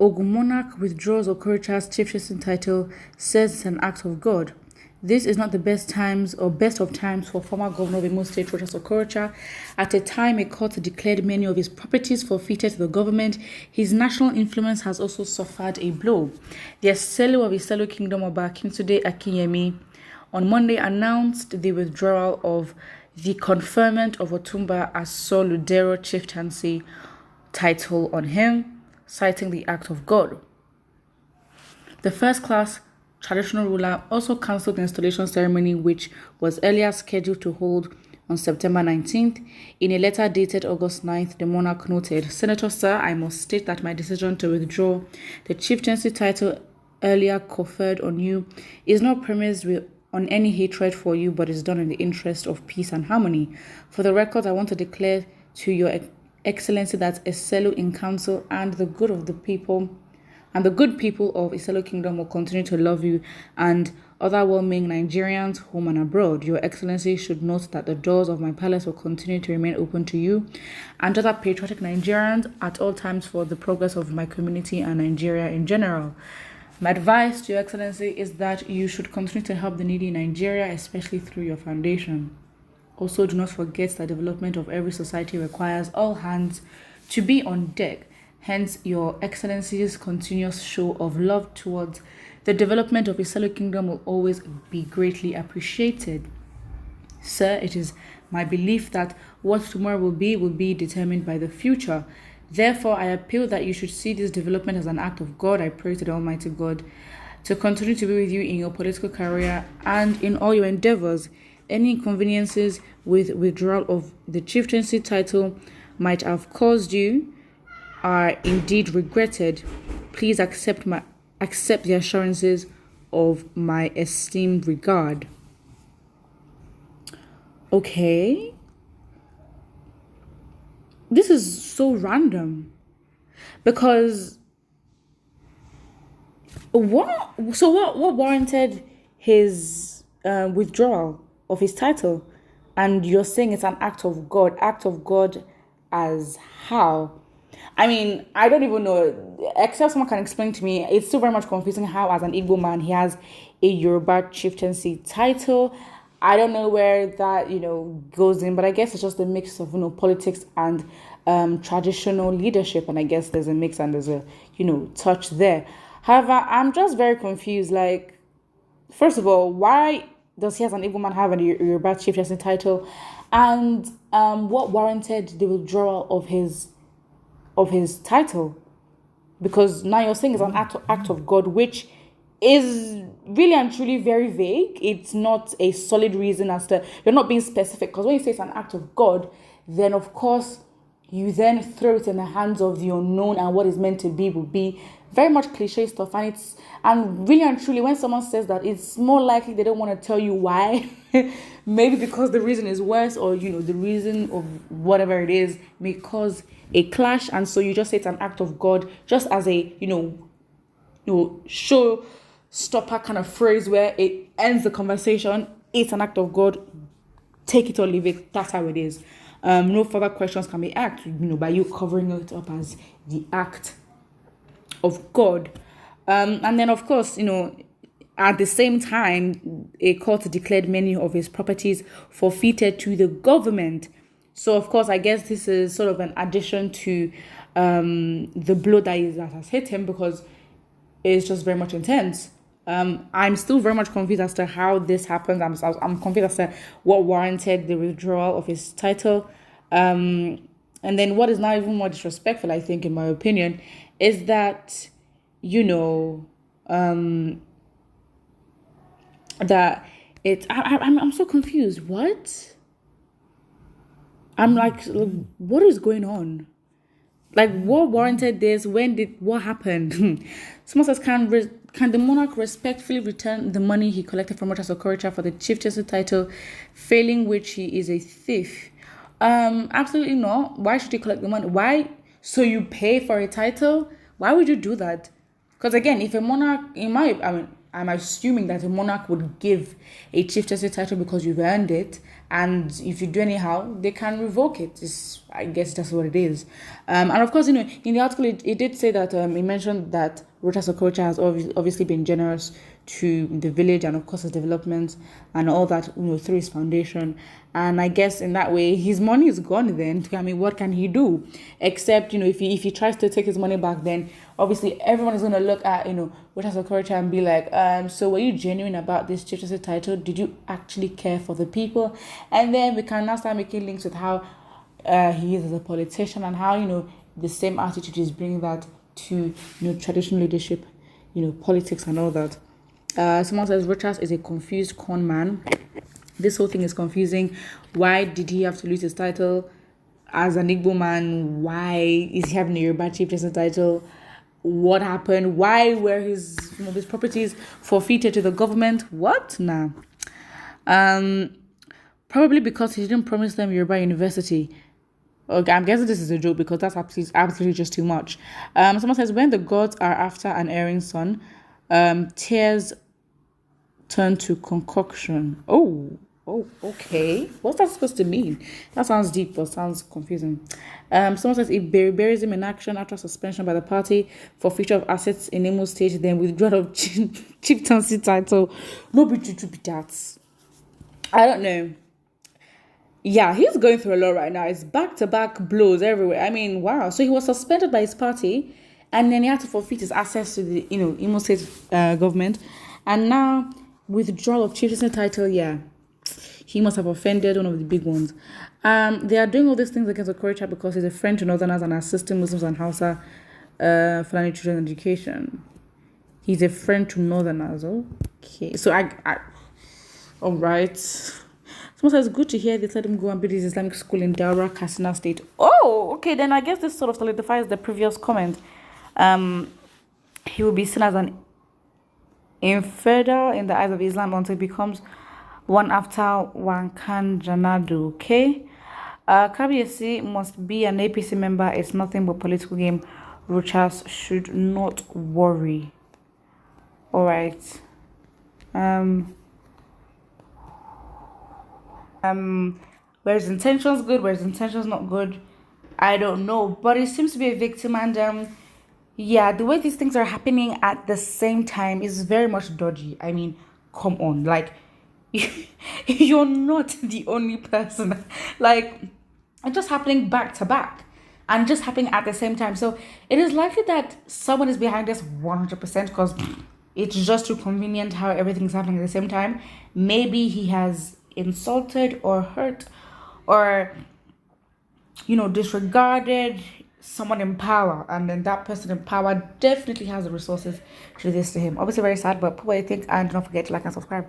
Ogun Monarch withdraws Okorocha's chieftain title, says it's an act of God. This is not the best of times for former governor of Imo State, Rochas Okorocha. At a time, a court declared many of his properties forfeited to the government. His national influence has also suffered a blow. The Eselu of Iselu Kingdom Oba Akintunde Akinyemi on Monday announced the withdrawal of the conferment of Otumba Asoludero Chieftancy title on him, citing the act of God. The first-class traditional ruler also cancelled the installation ceremony, which was earlier scheduled to hold on September 19th. In a letter dated August 9th, the monarch noted, "Senator Sir, I must state that my decision to withdraw the chieftaincy title earlier conferred on you is not premised on any hatred for you, but is done in the interest of peace and harmony. For the record, I want to declare to your Excellency that Eselu in council and the good people of Iselu Kingdom will continue to love you and other well-meaning Nigerians, home and abroad. Your Excellency should note that the doors of my palace will continue to remain open to you and other patriotic Nigerians at all times for the progress of my community and Nigeria in general. My advice to Your Excellency is that you should continue to help the needy in Nigeria, especially through your foundation. Also, do not forget that development of every society requires all hands to be on deck. Hence, Your Excellency's continuous show of love towards the development of Iselu Kingdom will always be greatly appreciated. Sir, it is my belief that what tomorrow will be determined by the future. Therefore, I appeal that you should see this development as an act of God. I pray to the Almighty God to continue to be with you in your political career and in all your endeavors. Any inconveniences with withdrawal of the chieftaincy title might have caused you are indeed regretted. Please accept the assurances of my esteemed regard." Okay. This is so random. Because what warranted his withdrawal of his title? And you're saying it's an act of God. Act of God as how? I mean, I don't even know. Except someone can explain to me. It's still very much confusing how, as an Igbo man, he has a Yoruba chieftaincy title. I don't know where that, goes in, but I guess it's just a mix of, politics and traditional leadership. And I guess there's a mix and there's a, touch there. However, I'm just very confused. Like, first of all, why does he as an Igbo man have a Yoruba chieftaincy title? And what warranted the withdrawal of his title? Because now you're saying it's an act of God, which is really and truly very vague. It's not a solid reason as to, you're not being specific. Because when you say it's an act of God, then of course you then throw it in the hands of the unknown, and what is meant to be will be very much cliche stuff. And really and truly, when someone says that, it's more likely they don't want to tell you why. Maybe because the reason is worse, or the reason of whatever it is may cause a clash, and so you just say it's an act of God, just as a show stopper kind of phrase where it ends the conversation. It's an act of God. Take it or leave it. That's how it is. No further questions can be asked, by you covering it up as the act of God. And then, of course, at the same time, a court declared many of his properties forfeited to the government. So, of course, I guess this is sort of an addition to the blow that has hit him, because it's just very much intense. I'm still very much confused as to how this happened. I'm confused as to what warranted the withdrawal of his title. And then what is now even more disrespectful, I think, in my opinion, is that, that it's... I'm so confused. What? I'm like, what is going on? Like, what warranted this? What happened? Someone says, can the monarch respectfully return the money he collected from Rochas Okorocha for the chieftaincy title, failing which he is a thief? Absolutely not. Why should he collect the money? Why? So you pay for a title? Why would you do that? Because again, if a monarch, I'm assuming that a monarch would give a chieftaincy title because you've earned it, and if you do anyhow, they can revoke it. I guess that's what it is. And of course, in the article, it did say that it mentioned that Withraws Okorocha has obviously been generous to the village and of course his development and all that, through his foundation. And I guess in that way, his money is gone then. I mean, what can he do? Except, if he tries to take his money back, then obviously everyone is going to look at, Withraws Okorocha and be like, so were you genuine about this chieftaincy title? Did you actually care for the people? And then we can now start making links with how he is as a politician and how, the same attitude is bringing that to, traditional leadership, politics and all that. Someone says Withraws is a confused con man. This whole thing is confusing. Why did he have to lose his title as an Igbo man? Why is he having a Yoruba chieftaincy title? What happened? Why were his properties forfeited to the government? What? Nah. Probably because he didn't promise them Yoruba University. Okay, I'm guessing this is a joke because that's absolutely just too much. Someone says when the gods are after an erring son, tears turn to concoction. Oh, okay. What's that supposed to mean? That sounds deep, but sounds confusing. Someone says if Barry buries him in action after suspension by the party, forfeiture of assets in Imo State, then withdrawal of chieftaincy title. No be true to be that. I don't know. Yeah, he's going through a lot right now. It's back-to-back blows everywhere. I mean, wow. So he was suspended by his party, and then he had to forfeit his access to the, Imo State government, and now withdrawal of chieftaincy title. Yeah, he must have offended one of the big ones. They are doing all these things against Okorocha because he's a friend to Northerners and assisting Muslims and Hausa Fulani children education. He's a friend to Northerners. Okay, so I all right. Someone says, good to hear they let him go and build his Islamic school in Daura, Katsina State. Oh, okay, then I guess this sort of solidifies the previous comment. He will be seen as an infidel in the eyes of Islam until he becomes one after Wankan Janadu, okay? Kabiyesi must be an APC member. It's nothing but political game. Withraws should not worry. All right. Where his intentions good, where his intentions not good, I don't know. But it seems to be a victim, and yeah, the way these things are happening at the same time is very much dodgy. I mean, come on, like you're not the only person. Like it's just happening back to back and just happening at the same time. So it is likely that someone is behind this 100% because it's just too convenient how everything's happening at the same time. Maybe he has insulted or hurt or disregarded someone in power, and then that person in power definitely has the resources to do this to him. Obviously very sad, but put what you think and don't forget to like and subscribe.